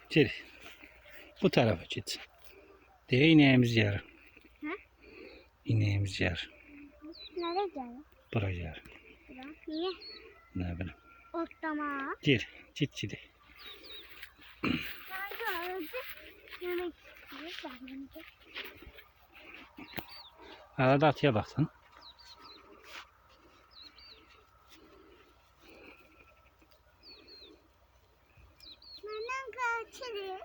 Gel. Bu tarafa git. De ineğimiz yer. Hı? İneğimiz yer. Nereye gelin? Buraya yer. Niye? Ne bileyim. Otlama. Gel. Git gidi. Ben de öldü. Yemek istiyorum. Arada atıya baksın. Benim kaçırı.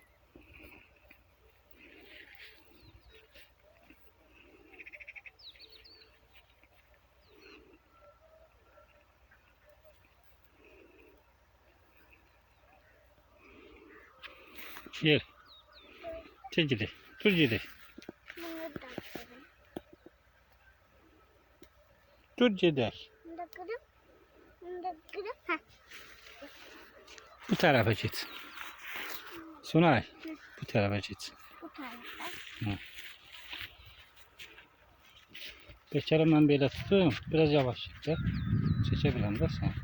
Gel. Gel gidi. Dur gidi. Bunu da kırım. Dur gidi. Bunu da kırım. Bunu da kırım. Heh. Bu tarafa git. Sunay. Bu tarafa git. Bu tarafta. Bekarım ben böyle tutayım. Biraz yavaş git de. Çekebilirim de sen.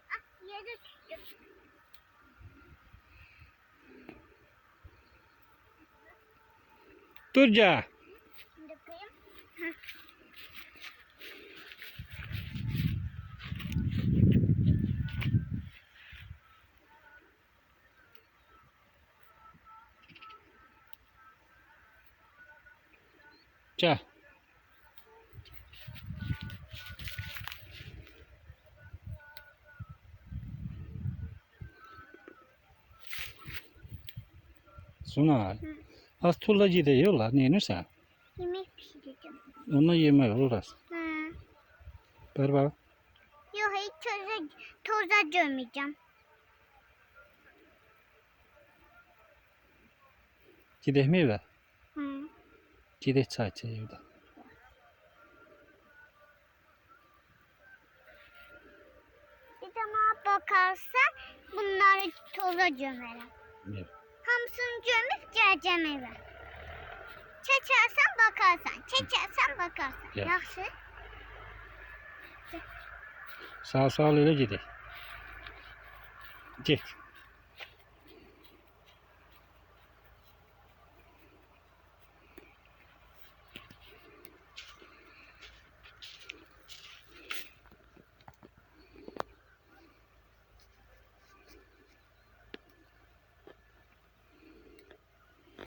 Ah, yere tuttum. Durca. Bunu da kırım. Heh. Gel. Sunay. Az tulla gidiyor la. Ne inirsen? Yemek pişireceğim. Onunla yemek olur az. Hı. Ver bak. Yok hiç toza gömeceğim. Gidek mi eve? Hı. Gidek çay içelim evde. Bir zaman bakarsan bunları toza gömerim. Evet. Hamsını gömüp geleceğim eve. Çeçersen bakarsan, çeçersen bakarsan. Evet. Yaxşı. Sağ ol öyle gidek. Git.